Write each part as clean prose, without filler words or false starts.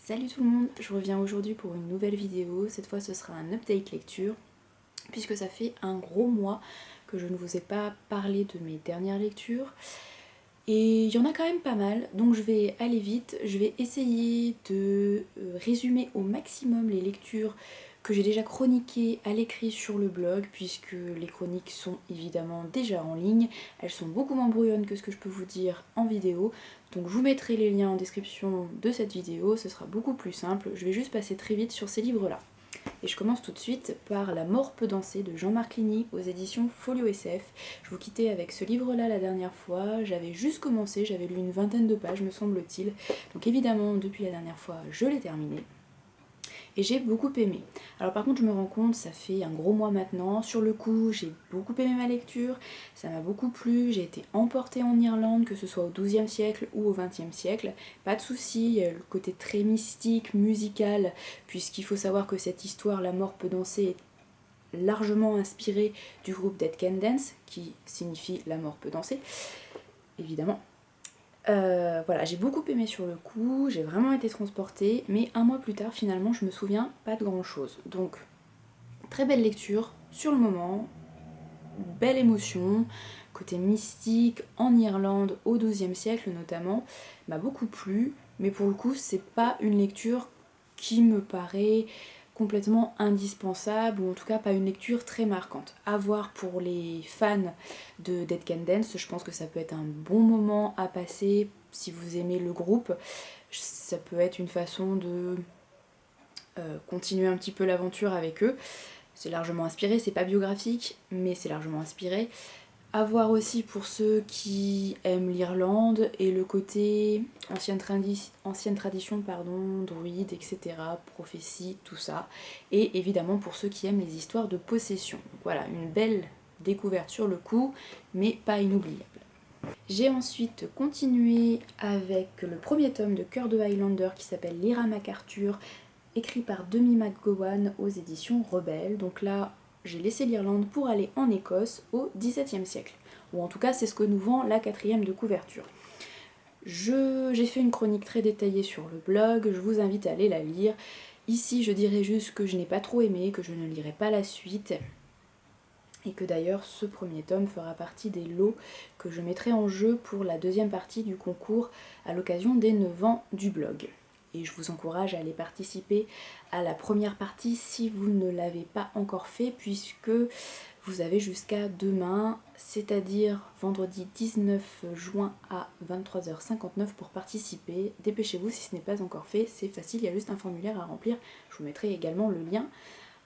Salut tout le monde, je reviens aujourd'hui pour une nouvelle vidéo. Cette fois ce sera un update lecture puisque ça fait un gros mois que je ne vous ai pas parlé de mes dernières lectures et il y en a quand même pas mal, donc je vais aller vite. Je vais essayer de résumer au maximum les lectures que j'ai déjà chroniquées à l'écrit sur le blog, puisque les chroniques sont évidemment déjà en ligne. Elles sont beaucoup moins brouillonnes que ce que je peux vous dire en vidéo, donc je vous mettrai les liens en description de cette vidéo, ce sera beaucoup plus simple. Je vais juste passer très vite sur ces livres-là. Et je commence tout de suite par La mort peut danser de Jean-Marc Ligny aux éditions Folio SF. Je vous quittais avec ce livre-là la dernière fois, j'avais juste commencé, j'avais lu une vingtaine de pages me semble-t-il. Donc évidemment depuis la dernière fois je l'ai terminé. Et j'ai beaucoup aimé. Alors par contre je me rends compte, ça fait un gros mois maintenant, sur le coup j'ai beaucoup aimé ma lecture, ça m'a beaucoup plu, j'ai été emportée en Irlande, que ce soit au XIIe siècle ou au XXe siècle, pas de souci, il y a le côté très mystique, musical, puisqu'il faut savoir que cette histoire, La mort peut danser, est largement inspirée du groupe Dead Can Dance, qui signifie La mort peut danser, évidemment. Voilà, j'ai beaucoup aimé sur le coup, j'ai vraiment été transportée, mais un mois plus tard, finalement, je me souviens pas de grand chose. Donc, très belle lecture sur le moment, belle émotion, côté mystique, en Irlande, au XIIe siècle notamment, m'a beaucoup plu, mais pour le coup, c'est pas une lecture qui me paraît complètement indispensable, ou en tout cas pas une lecture très marquante. À voir pour les fans de Dead Can Dance, je pense que ça peut être un bon moment à passer si vous aimez le groupe. Ça peut être une façon de continuer un petit peu l'aventure avec eux. C'est largement inspiré, c'est pas biographique, mais c'est largement inspiré. À voir aussi pour ceux qui aiment l'Irlande et le côté ancienne tradition, pardon, druide, etc., prophétie, tout ça. Et évidemment pour ceux qui aiment les histoires de possession. Donc voilà, une belle découverte sur le coup, mais pas inoubliable. J'ai ensuite continué avec le premier tome de Cœur de Highlander qui s'appelle Lyra MacArthur, écrit par Demi McGowan aux éditions Rebelle. Donc là, j'ai laissé l'Irlande pour aller en Écosse au XVIIe siècle. Ou en tout cas, c'est ce que nous vend la quatrième de couverture. J'ai fait une chronique très détaillée sur le blog, je vous invite à aller la lire. Ici, je dirais juste que je n'ai pas trop aimé, que je ne lirai pas la suite. Et que d'ailleurs, ce premier tome fera partie des lots que je mettrai en jeu pour la deuxième partie du concours à l'occasion des 9 ans du blog. Et je vous encourage à aller participer à la première partie si vous ne l'avez pas encore fait, puisque vous avez jusqu'à demain, c'est-à-dire vendredi 19 juin à 23h59 pour participer. Dépêchez-vous si ce n'est pas encore fait, c'est facile, il y a juste un formulaire à remplir. Je vous mettrai également le lien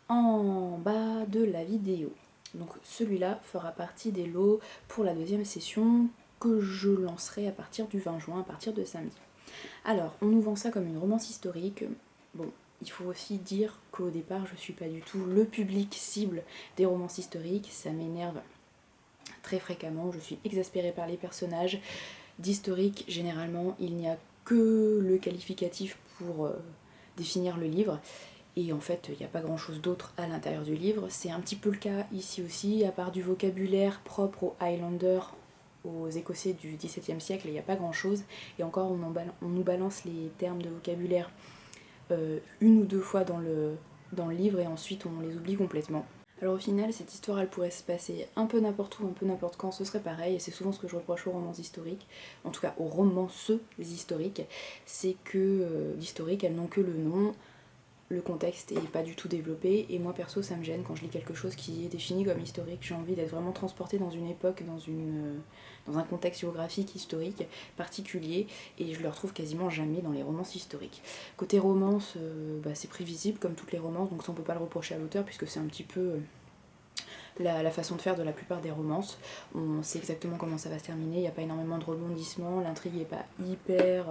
en bas de la vidéo. Donc celui-là fera partie des lots pour la deuxième session que je lancerai à partir du 20 juin, à partir de samedi. Alors, on nous vend ça comme une romance historique. Bon, il faut aussi dire qu'au départ, je suis pas du tout le public cible des romances historiques. Ça m'énerve très fréquemment. Je suis exaspérée par les personnages. D'historique, généralement, il n'y a que le qualificatif pour définir le livre. Et en fait, il n'y a pas grand chose d'autre à l'intérieur du livre. C'est un petit peu le cas ici aussi, à part du vocabulaire propre aux Highlanders, aux Écossais du XVIIe siècle, il n'y a pas grand chose. Et encore, on nous balance les termes de vocabulaire une ou deux fois dans le livre et ensuite on les oublie complètement. Alors au final, cette histoire, elle pourrait se passer un peu n'importe où, un peu n'importe quand, ce serait pareil, et c'est souvent ce que je reproche aux romans historiques, en tout cas aux romanceux historiques, c'est que l'historique, elles n'ont que le nom, le contexte est pas du tout développé, et moi perso ça me gêne quand je lis quelque chose qui est défini comme historique. J'ai envie d'être vraiment transportée dans une époque, dans un contexte géographique historique particulier, et je le retrouve quasiment jamais dans les romances historiques. Côté romance, c'est prévisible comme toutes les romances, donc ça on peut pas le reprocher à l'auteur puisque c'est un petit peu la façon de faire de la plupart des romances. On sait exactement comment ça va se terminer, il n'y a pas énormément de rebondissements, l'intrigue n'est pas hyper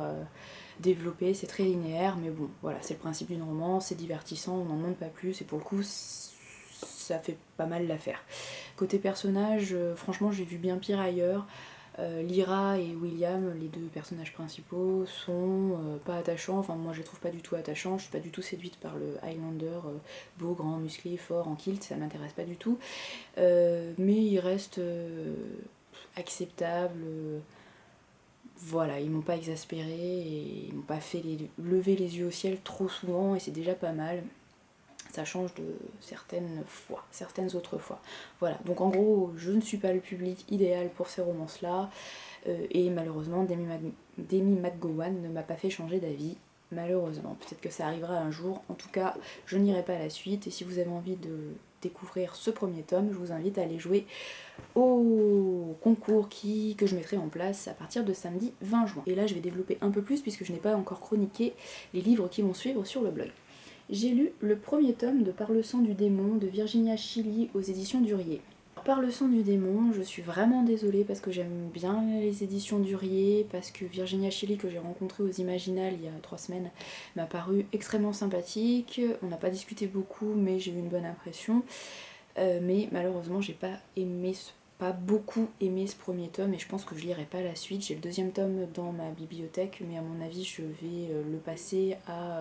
développée, c'est très linéaire, mais bon, voilà, c'est le principe d'une romance, c'est divertissant, on n'en demande pas plus, et pour le coup, ça fait pas mal l'affaire. Côté personnage, franchement, j'ai vu bien pire ailleurs. Lyra et William, les deux personnages principaux, sont pas attachants. Enfin, moi je les trouve pas du tout attachants. Je suis pas du tout séduite par le Highlander beau, grand, musclé, fort, en kilt, ça m'intéresse pas du tout. Mais il reste acceptable. voilà, ils m'ont pas exaspérée et ils m'ont pas fait lever les yeux au ciel trop souvent, et c'est déjà pas mal. Ça change de certaines autres fois. Voilà, donc en gros, je ne suis pas le public idéal pour ces romances-là, et malheureusement, Demi McGowan ne m'a pas fait changer d'avis. Malheureusement, peut-être que ça arrivera un jour. En tout cas, je n'irai pas à la suite, et si vous avez envie de découvrir ce premier tome, je vous invite à aller jouer au concours que je mettrai en place à partir de samedi 20 juin. Et là, je vais développer un peu plus puisque je n'ai pas encore chroniqué les livres qui vont suivre sur le blog. J'ai lu le premier tome de Par le sang du démon de Virginia Chili aux éditions Durier. Par le sang du démon, je suis vraiment désolée parce que j'aime bien les éditions Durier, parce que Virginia Chili, que j'ai rencontrée aux Imaginales il y a 3 semaines, m'a paru extrêmement sympathique. On n'a pas discuté beaucoup, mais j'ai eu une bonne impression. Mais malheureusement, j'ai pas beaucoup aimé ce premier tome, et je pense que je lirai pas la suite. J'ai le deuxième tome dans ma bibliothèque, mais à mon avis, je vais le passer à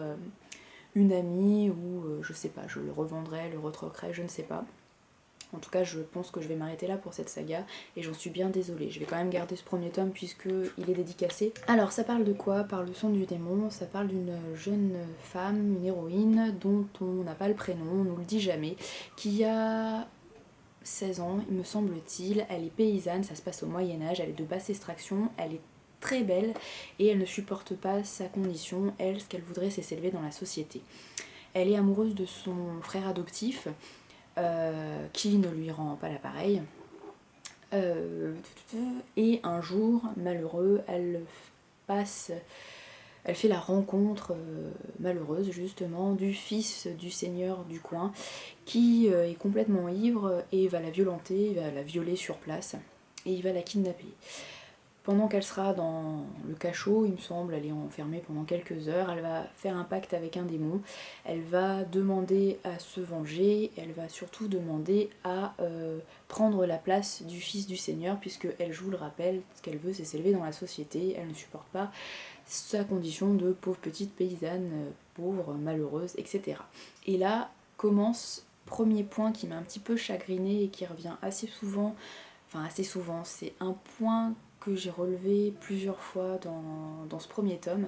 une amie, ou je sais pas, je le revendrai, le retroquerai, je ne sais pas. En tout cas, je pense que je vais m'arrêter là pour cette saga, et j'en suis bien désolée. Je vais quand même garder ce premier tome puisqu'il est dédicacé. Alors, ça parle de quoi? Par le son du démon, ça parle d'une jeune femme, une héroïne, dont on n'a pas le prénom, on nous le dit jamais, qui a 16 ans, il me semble-t-il. Elle est paysanne, ça se passe au Moyen-Âge, elle est de basse extraction, elle est très belle, et elle ne supporte pas sa condition. Elle, ce qu'elle voudrait, c'est s'élever dans la société. Elle est amoureuse de son frère adoptif, qui ne lui rend pas l'appareil. Et un jour, malheureux, elle fait la rencontre malheureuse justement du fils du seigneur du coin, qui est complètement ivre et va la violenter, il va la violer sur place et il va la kidnapper. Pendant qu'elle sera dans le cachot, il me semble, elle est enfermée pendant quelques heures, elle va faire un pacte avec un démon, elle va demander à se venger, elle va surtout demander à prendre la place du fils du seigneur, puisque elle, je vous le rappelle, ce qu'elle veut, c'est s'élever dans la société, elle ne supporte pas sa condition de pauvre petite paysanne, pauvre, malheureuse, etc. Et là commence premier point qui m'a un petit peu chagrinée et qui revient assez souvent, c'est un point que j'ai relevé plusieurs fois dans ce premier tome,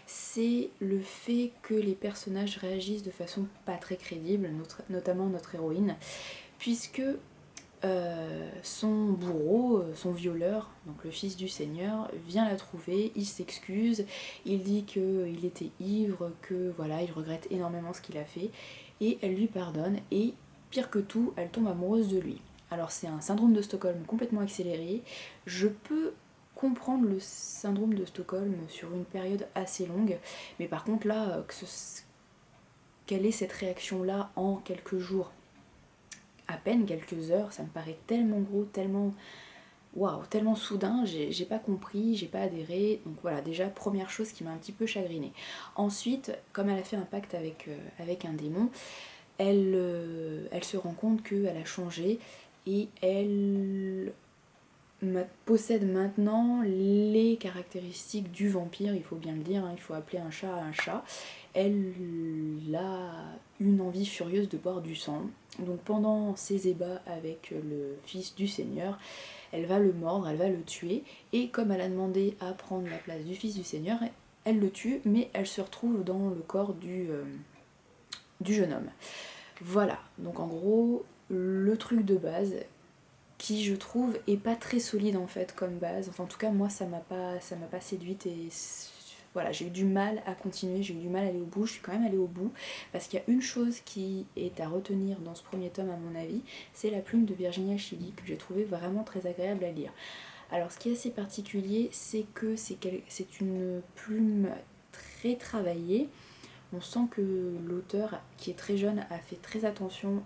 c'est le fait que les personnages réagissent de façon pas très crédible, notamment notre héroïne, puisque son bourreau, son violeur, donc le fils du seigneur, vient la trouver, il s'excuse, il dit qu'il était ivre, que voilà, il regrette énormément ce qu'il a fait, et elle lui pardonne, et pire que tout, elle tombe amoureuse de lui. Alors c'est un syndrome de Stockholm complètement accéléré, je peux comprendre le syndrome de Stockholm sur une période assez longue, mais par contre là, quelle est cette réaction-là en quelques jours, à peine quelques heures, ça me paraît tellement gros, tellement waouh, tellement soudain, j'ai pas compris, j'ai pas adhéré. Donc voilà, déjà première chose qui m'a un petit peu chagrinée. Ensuite, comme elle a fait un pacte avec un démon, elle se rend compte qu'elle a changé, et elle possède maintenant les caractéristiques du vampire, il faut bien le dire, hein, il faut appeler un chat un chat. Elle a une envie furieuse de boire du sang. Donc pendant ses ébats avec le fils du seigneur, elle va le mordre, elle va le tuer, et comme elle a demandé à prendre la place du fils du seigneur, elle le tue, mais elle se retrouve dans le corps du jeune homme. Voilà, donc en gros, le truc de base, qui je trouve est pas très solide en fait comme base. Enfin en tout cas moi ça m'a pas séduite, et voilà, j'ai eu du mal à continuer, j'ai eu du mal à aller au bout. Je suis quand même allée au bout parce qu'il y a une chose qui est à retenir dans ce premier tome à mon avis, c'est la plume de Virginia Chili que j'ai trouvé vraiment très agréable à lire. Alors ce qui est assez particulier, c'est que c'est une plume très travaillée. On sent que l'auteur, qui est très jeune, a fait très attention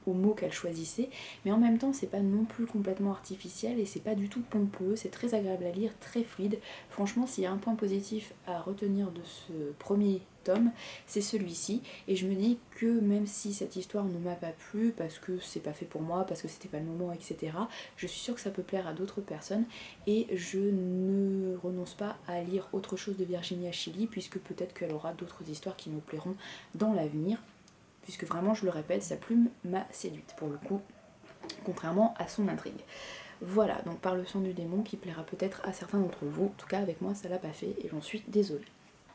aux mots qu'elle choisissait, mais en même temps c'est pas non plus complètement artificiel, et c'est pas du tout pompeux, c'est très agréable à lire, très fluide. Franchement, s'il y a un point positif à retenir de ce premier tome, c'est celui-ci, et je me dis que même si cette histoire ne m'a pas plu, parce que c'est pas fait pour moi, parce que c'était pas le moment, etc., je suis sûre que ça peut plaire à d'autres personnes, et je ne renonce pas à lire autre chose de Virginia Chili, puisque peut-être qu'elle aura d'autres histoires qui me plairont dans l'avenir, puisque vraiment, je le répète, sa plume m'a séduite pour le coup, contrairement à son intrigue. Voilà, donc par le sang du démon qui plaira peut-être à certains d'entre vous. En tout cas avec moi ça l'a pas fait et j'en suis désolée.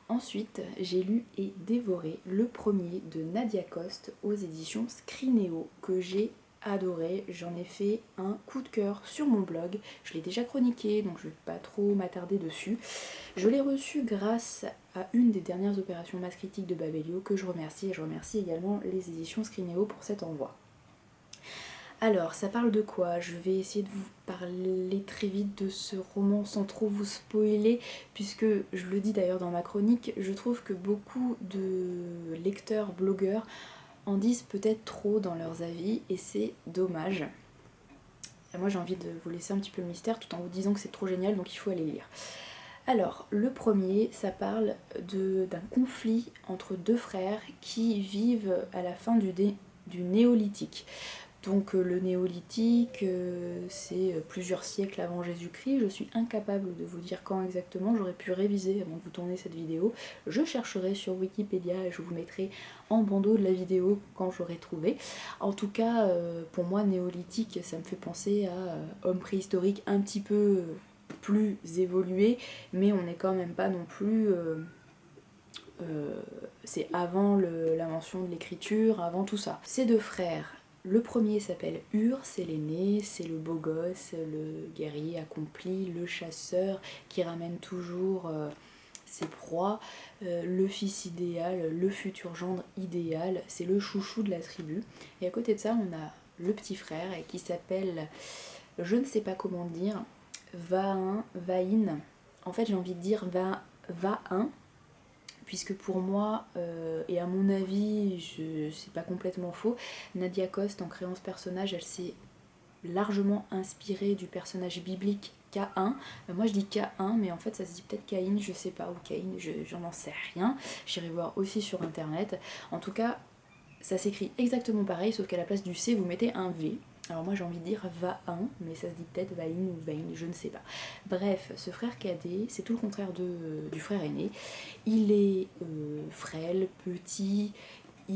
Ensuite, j'ai lu et dévoré le premier de Nadia Coste aux éditions Scrinéo que j'ai adoré. J'en ai fait un coup de cœur sur mon blog. Je l'ai déjà chroniqué donc je vais pas trop m'attarder dessus. Je l'ai reçu grâce à une des dernières opérations masse critique de Babelio que je remercie et je remercie également les éditions Scrinéo pour cet envoi. Alors, ça parle de quoi? Je vais essayer de vous parler très vite de ce roman sans trop vous spoiler, puisque, je le dis d'ailleurs dans ma chronique, je trouve que beaucoup de lecteurs, blogueurs en disent peut-être trop dans leurs avis, et c'est dommage. Et moi j'ai envie de vous laisser un petit peu le mystère tout en vous disant que c'est trop génial, donc il faut aller lire. Alors, le premier, ça parle d'un conflit entre deux frères qui vivent à la fin du néolithique. Donc le néolithique, c'est plusieurs siècles avant Jésus-Christ. Je suis incapable de vous dire quand exactement, j'aurais pu réviser avant de vous tourner cette vidéo. Je chercherai sur Wikipédia et je vous mettrai en bandeau de la vidéo quand j'aurai trouvé. En tout cas, pour moi, néolithique, ça me fait penser à homme préhistorique un petit peu plus évolué, mais on n'est quand même pas non plus... c'est avant l'invention de l'écriture, avant tout ça. Ces deux frères, le premier s'appelle Ur, c'est l'aîné, c'est le beau gosse, le guerrier accompli, le chasseur qui ramène toujours ses proies, le fils idéal, le futur gendre idéal, c'est le chouchou de la tribu. Et à côté de ça, on a le petit frère qui s'appelle, je ne sais pas comment dire, Vain. En fait, j'ai envie de dire Va1, puisque pour moi, et à mon avis, c'est pas complètement faux, Nadia Coste, en créant ce personnage, elle s'est largement inspirée du personnage biblique Caïn. Moi je dis Caïn, mais en fait ça se dit peut-être Caïn, je sais pas, ou Caïn, j'en sais rien. J'irai voir aussi sur internet. En tout cas, ça s'écrit exactement pareil, sauf qu'à la place du C, vous mettez un V. Alors moi j'ai envie de dire Va-in, mais ça se dit peut-être Vain ou Vain, je ne sais pas. Bref, ce frère cadet, c'est tout le contraire du frère aîné. Il est frêle, petit,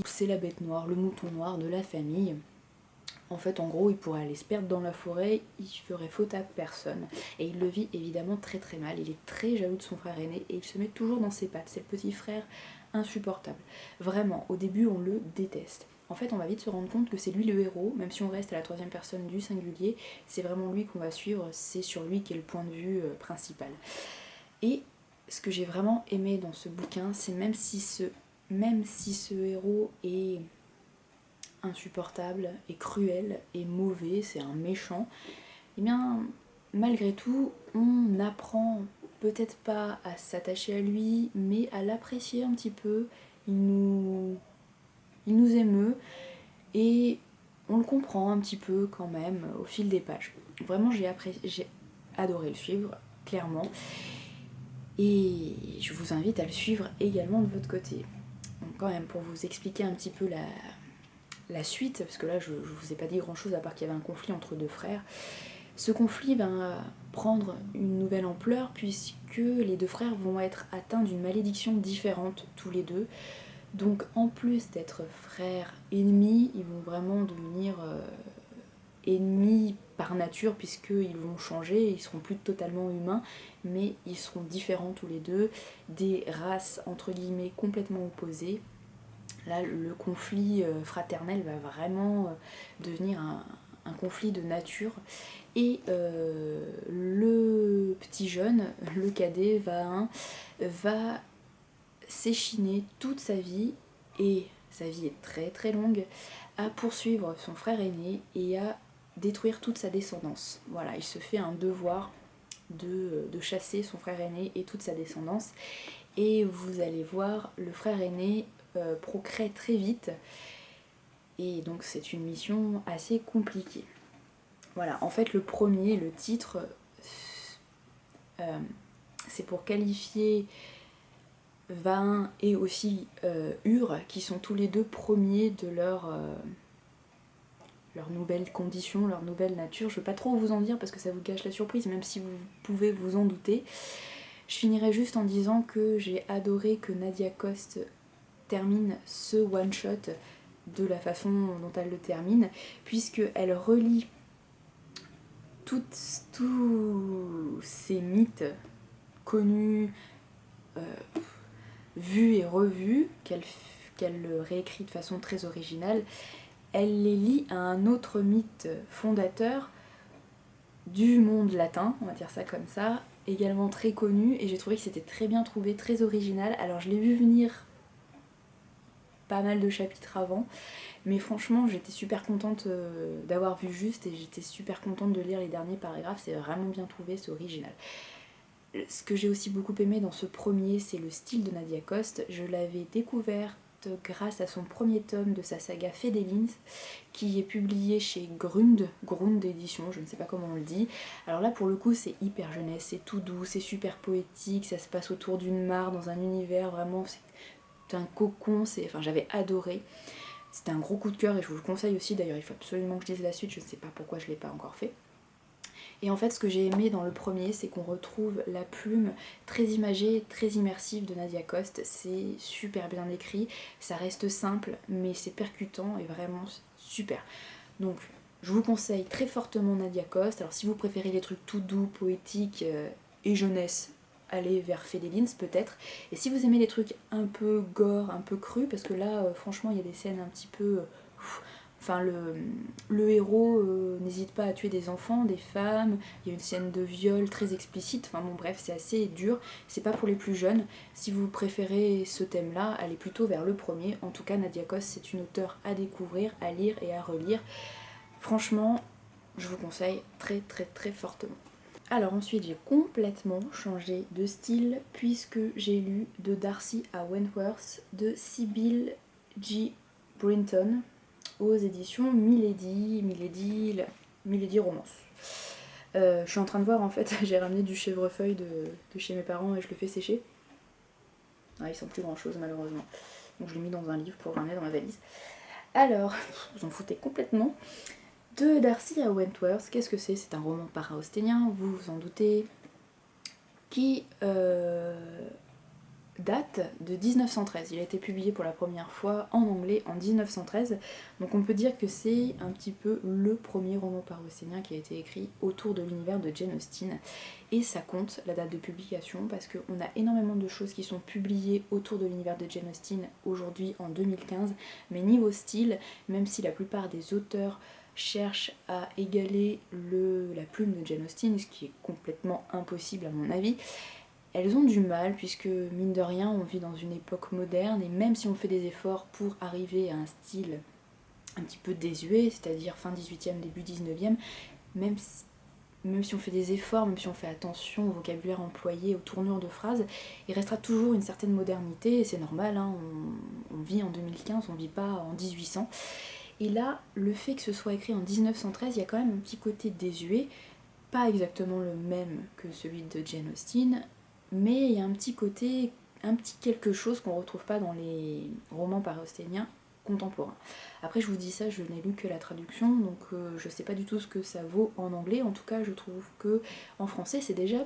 c'est la bête noire, le mouton noir de la famille. En fait, en gros, il pourrait aller se perdre dans la forêt, il ferait faute à personne. Et il le vit évidemment très très mal. Il est très jaloux de son frère aîné et il se met toujours dans ses pattes. C'est le petit frère insupportable. Vraiment, au début, on le déteste. En fait, on va vite se rendre compte que c'est lui le héros, même si on reste à la troisième personne du singulier, c'est vraiment lui qu'on va suivre, c'est sur lui qui est le point de vue principal. Et ce que j'ai vraiment aimé dans ce bouquin, c'est même si ce héros est insupportable et cruel et mauvais, c'est un méchant, et bien malgré tout on apprend peut-être pas à s'attacher à lui mais à l'apprécier un petit peu, il nous émeut et on le comprend un petit peu quand même au fil des pages. Vraiment j'ai adoré le suivre, clairement, et je vous invite à le suivre également de votre côté. Donc quand même pour vous expliquer un petit peu la suite, parce que là je vous ai pas dit grand chose à part qu'il y avait un conflit entre deux frères. Ce conflit va prendre une nouvelle ampleur puisque les deux frères vont être atteints d'une malédiction différente tous les deux. Donc en plus d'être frères ennemis, ils vont vraiment devenir ennemis par nature puisqu'ils vont changer, ils seront plus totalement humains, mais ils seront différents tous les deux, des races entre guillemets complètement opposées. Là, le conflit fraternel va vraiment devenir un conflit de nature. Et le petit jeune, le cadet, va s'échiner toute sa vie, et sa vie est très très longue, à poursuivre son frère aîné et à détruire toute sa descendance. Voilà, il se fait un devoir de chasser son frère aîné et toute sa descendance. Et vous allez voir, le frère aîné procrée très vite et donc c'est une mission assez compliquée. Voilà, en fait le premier, le titre, c'est pour qualifier Vain et aussi Ur, qui sont tous les deux premiers de leur nouvelle condition, leur nouvelle nature. Je ne vais pas trop vous en dire parce que ça vous gâche la surprise, même si vous pouvez vous en douter. Je finirai juste en disant que j'ai adoré que Nadia Coste termine ce one-shot de la façon dont elle le termine, puisqu'elle relie tous ces mythes connus, vus et revus, qu'elle réécrit de façon très originale, elle les lie à un autre mythe fondateur du monde latin, on va dire ça comme ça, également très connu, et j'ai trouvé que c'était très bien trouvé, très original. Alors je l'ai vu venir pas mal de chapitres avant, mais franchement j'étais super contente d'avoir vu juste, et j'étais super contente de lire les derniers paragraphes, c'est vraiment bien trouvé, c'est original. Ce que j'ai aussi beaucoup aimé dans ce premier, c'est le style de Nadia Coste. Je l'avais découverte grâce à son premier tome de sa saga Fédélines, qui est publié chez Grund édition, je ne sais pas comment on le dit. Alors là pour le coup c'est hyper jeunesse, c'est tout doux, c'est super poétique, ça se passe autour d'une mare dans un univers vraiment, c'est un cocon, enfin j'avais adoré. C'était un gros coup de cœur et je vous le conseille aussi, d'ailleurs il faut absolument que je lise la suite, je ne sais pas pourquoi je ne l'ai pas encore fait. Et en fait ce que j'ai aimé dans le premier, c'est qu'on retrouve la plume très imagée, très immersive de Nadia Coste. C'est super bien écrit, ça reste simple mais c'est percutant et vraiment super. Donc je vous conseille très fortement Nadia Coste. Alors si vous préférez les trucs tout doux, poétiques et jeunesse, allez vers Fédélines peut-être. Et si vous aimez les trucs un peu gore, un peu crus, parce que là franchement il y a des scènes un petit peu... Enfin, le héros n'hésite pas à tuer des enfants, des femmes, il y a une scène de viol très explicite, enfin bon bref, c'est assez dur, c'est pas pour les plus jeunes. Si vous préférez ce thème-là, allez plutôt vers le premier. En tout cas, Nadia Coste, c'est une auteure à découvrir, à lire et à relire. Franchement, je vous conseille très très très fortement. Alors ensuite, j'ai complètement changé de style puisque j'ai lu De Darcy à Wentworth de Sybil G. Brinton aux éditions Milady Romance. Je suis en train de voir en fait, j'ai ramené du chèvrefeuille de chez mes parents et je le fais sécher. Ah, ils sont plus grand chose malheureusement. Donc je l'ai mis dans un livre pour le ramener dans ma valise. Alors, vous en foutez complètement. De Darcy à Wentworth, qu'est-ce que c'est? C'est un roman para-austénien, vous vous en doutez, qui date de 1913. Il a été publié pour la première fois en anglais en 1913, donc on peut dire que c'est un petit peu le premier roman para-austénien qui a été écrit autour de l'univers de Jane Austen, et ça compte la date de publication parce qu'on a énormément de choses qui sont publiées autour de l'univers de Jane Austen aujourd'hui en 2015, mais niveau style, même si la plupart des auteurs cherchent à égaler la plume de Jane Austen, ce qui est complètement impossible à mon avis, elles ont du mal puisque mine de rien on vit dans une époque moderne et même si on fait des efforts pour arriver à un style un petit peu désuet, c'est-à-dire fin 18e, début 19e, même si on fait des efforts, même si on fait attention au vocabulaire employé, aux tournures de phrases, il restera toujours une certaine modernité et c'est normal, hein, on vit en 2015, on vit pas en 1800. Et là, le fait que ce soit écrit en 1913, il y a quand même un petit côté désuet, pas exactement le même que celui de Jane Austen, mais il y a un petit côté, un petit quelque chose qu'on retrouve pas dans les romans para-austéniens contemporains. Après je vous dis ça, je n'ai lu que la traduction, donc je sais pas du tout ce que ça vaut en anglais, en tout cas je trouve que en français c'est déjà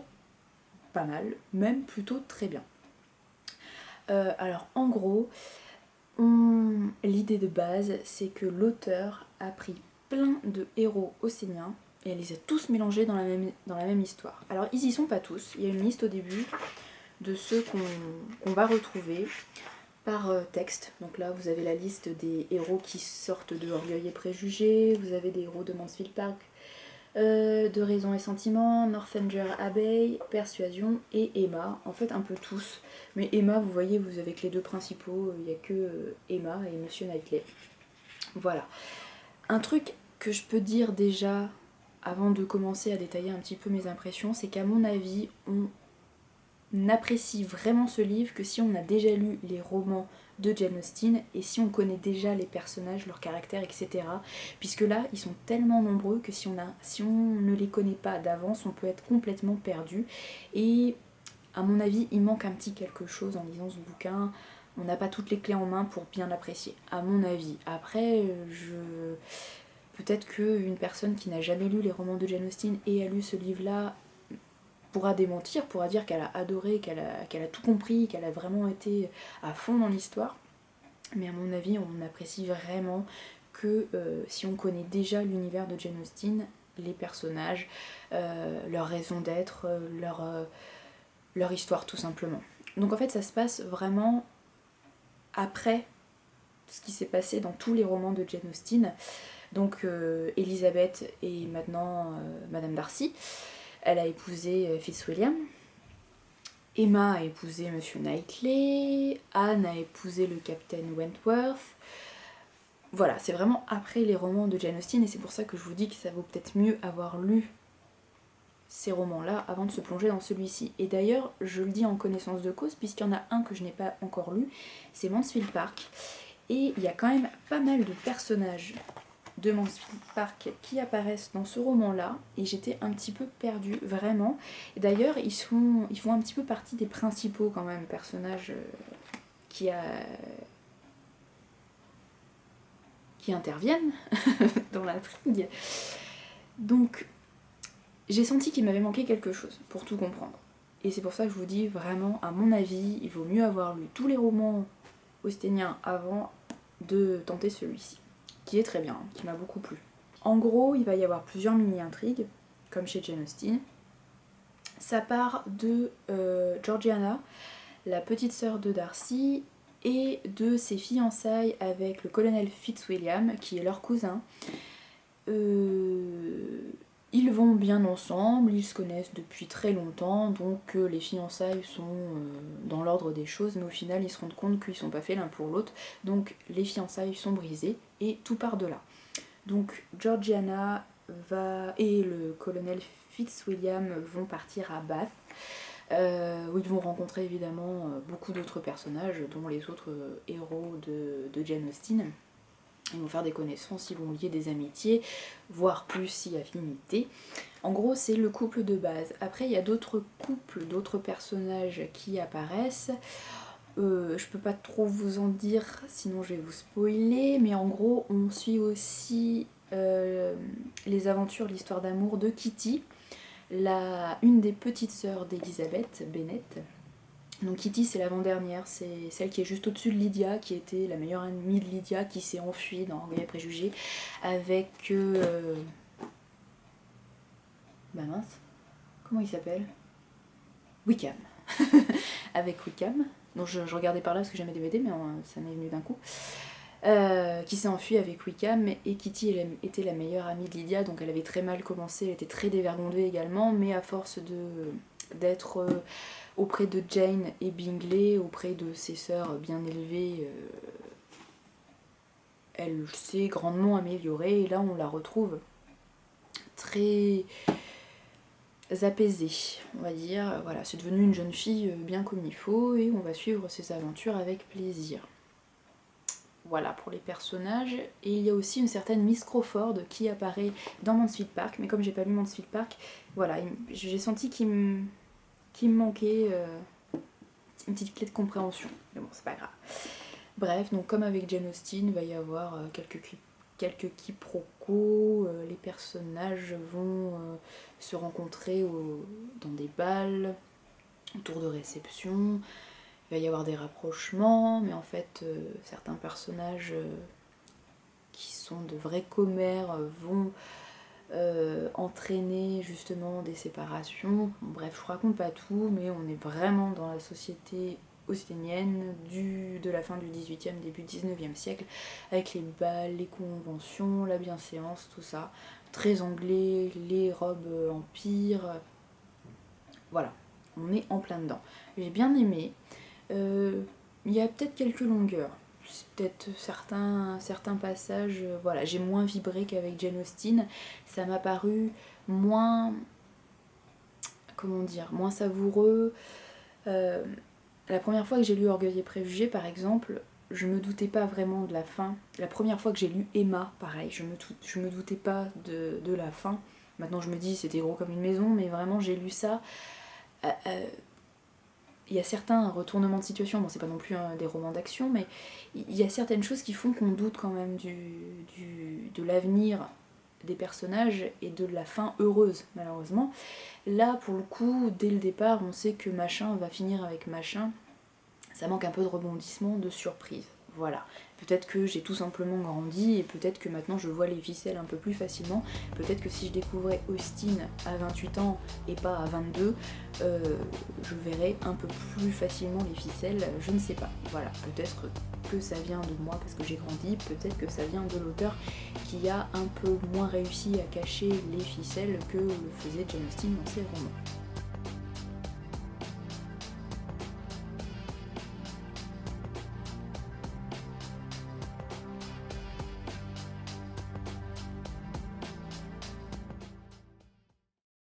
pas mal, même plutôt très bien. Alors en gros, l'idée de base c'est que l'auteur a pris plein de héros austéniens et elle les a tous mélangés dans la même histoire. Alors ils y sont pas tous, il y a une liste au début de ceux qu'on va retrouver par texte. Donc là vous avez la liste des héros qui sortent de Orgueil et Préjugés, vous avez des héros de Mansfield Park, de Raison et Sentiment, Northanger Abbey, Persuasion et Emma, en fait un peu tous. Mais Emma, vous voyez, vous avez que les deux principaux, il n'y a que Emma et Monsieur Knightley. Voilà. Un truc que je peux dire déjà, avant de commencer à détailler un petit peu mes impressions, c'est qu'à mon avis, on apprécie vraiment ce livre que si on a déjà lu les romans de Jane Austen et si on connaît déjà les personnages, leurs caractères, etc. Puisque là, ils sont tellement nombreux que si on ne les connaît pas d'avance, on peut être complètement perdu. Et à mon avis, il manque un petit quelque chose en lisant ce bouquin. On n'a pas toutes les clés en main pour bien l'apprécier, à mon avis. Après, peut-être qu'une personne qui n'a jamais lu les romans de Jane Austen et a lu ce livre-là pourra démentir, pourra dire qu'elle a adoré, qu'elle a tout compris, qu'elle a vraiment été à fond dans l'histoire. Mais à mon avis, on apprécie vraiment que si on connaît déjà l'univers de Jane Austen, les personnages, leur raison d'être, leur histoire tout simplement. Donc en fait ça se passe vraiment après ce qui s'est passé dans tous les romans de Jane Austen. Donc Elizabeth est maintenant Madame Darcy, elle a épousé Fitzwilliam, Emma a épousé Monsieur Knightley, Anne a épousé le Capitaine Wentworth. Voilà, c'est vraiment après les romans de Jane Austen et c'est pour ça que je vous dis que ça vaut peut-être mieux avoir lu ces romans-là avant de se plonger dans celui-ci. Et d'ailleurs, je le dis en connaissance de cause, puisqu'il y en a un que je n'ai pas encore lu, c'est Mansfield Park. Et il y a quand même pas mal de personnages de Mansfield Park qui apparaissent dans ce roman-là, et j'étais un petit peu perdue, vraiment. Et d'ailleurs, ils font un petit peu partie des principaux quand même personnages qui interviennent dans l'intrigue. Donc, j'ai senti qu'il m'avait manqué quelque chose pour tout comprendre. Et c'est pour ça que je vous dis vraiment, à mon avis, il vaut mieux avoir lu tous les romans austéniens avant de tenter celui-ci, qui est très bien, qui m'a beaucoup plu. En gros, il va y avoir plusieurs mini-intrigues, comme chez Jane Austen. Ça part de Georgiana, la petite sœur de Darcy, et de ses fiançailles avec le colonel Fitzwilliam, qui est leur cousin. Ils vont bien ensemble, ils se connaissent depuis très longtemps, donc les fiançailles sont dans l'ordre des choses, mais au final ils se rendent compte qu'ils sont pas faits l'un pour l'autre, donc les fiançailles sont brisées et tout part de là. Donc Georgiana et le colonel Fitzwilliam vont partir à Bath, où ils vont rencontrer évidemment beaucoup d'autres personnages, dont les autres héros de Jane Austen. Ils vont faire des connaissances, ils vont lier des amitiés, voire plus si affinité. En gros, c'est le couple de base. Après, il y a d'autres couples, d'autres personnages qui apparaissent. Je peux pas trop vous en dire, sinon je vais vous spoiler. Mais en gros, on suit aussi les aventures, l'histoire d'amour de Kitty, une des petites sœurs d'Elizabeth Bennet. Donc Kitty c'est l'avant-dernière, c'est celle qui est juste au-dessus de Lydia, qui était la meilleure amie de Lydia, qui s'est enfuie dans Orgueil et Préjugés avec... Bah mince, comment il s'appelle? Wickham. Avec Wickham, dont je regardais par là parce que j'aimais DVD, mais ça m'est venu d'un coup. Qui s'est enfuie avec Wickham, et Kitty était la meilleure amie de Lydia, donc elle avait très mal commencé, elle était très dévergondée également, mais à force d'être... auprès de Jane et Bingley, auprès de ses sœurs bien élevées, elle s'est grandement améliorée et là on la retrouve très apaisée, on va dire. Voilà, c'est devenu une jeune fille bien comme il faut et on va suivre ses aventures avec plaisir. Voilà pour les personnages. Et il y a aussi une certaine Miss Crawford qui apparaît dans Mansfield Park, mais comme j'ai pas lu Mansfield Park, voilà, j'ai senti qu'il me manquait une petite clé de compréhension, mais bon c'est pas grave. Bref, donc comme avec Jane Austen, il va y avoir quelques quiproquos, les personnages vont se rencontrer dans des bals, autour de réception, il va y avoir des rapprochements, mais en fait certains personnages qui sont de vrais commères vont entraîner justement des séparations. Bref, je raconte pas tout, mais on est vraiment dans la société austénienne de la fin du 18e, début 19e siècle, avec les bals, les conventions, la bienséance, tout ça. Très anglais, les robes empire. Voilà, on est en plein dedans. J'ai bien aimé. Il y a peut-être quelques longueurs. Peut-être certains passages, voilà, j'ai moins vibré qu'avec Jane Austen. Ça m'a paru moins, comment dire, moins savoureux. La première fois que j'ai lu Orgueil et Préjugés, par exemple, je me doutais pas vraiment de la fin. La première fois que j'ai lu Emma, pareil, je me doutais pas de la fin. Maintenant je me dis c'était gros comme une maison, mais vraiment j'ai lu ça. Il y a certains retournements de situation, bon c'est pas non plus des romans d'action, mais il y a certaines choses qui font qu'on doute quand même de l'avenir des personnages et de la fin heureuse, malheureusement. Là, pour le coup, dès le départ, on sait que machin va finir avec machin. Ça manque un peu de rebondissement, de surprise. Voilà, peut-être que j'ai tout simplement grandi et peut-être que maintenant je vois les ficelles un peu plus facilement. Peut-être que si je découvrais Austin à 28 ans et pas à 22, je verrais un peu plus facilement les ficelles, je ne sais pas. Voilà, peut-être que ça vient de moi parce que j'ai grandi, peut-être que ça vient de l'auteur qui a un peu moins réussi à cacher les ficelles que le faisait Jane Austen dans ses romans.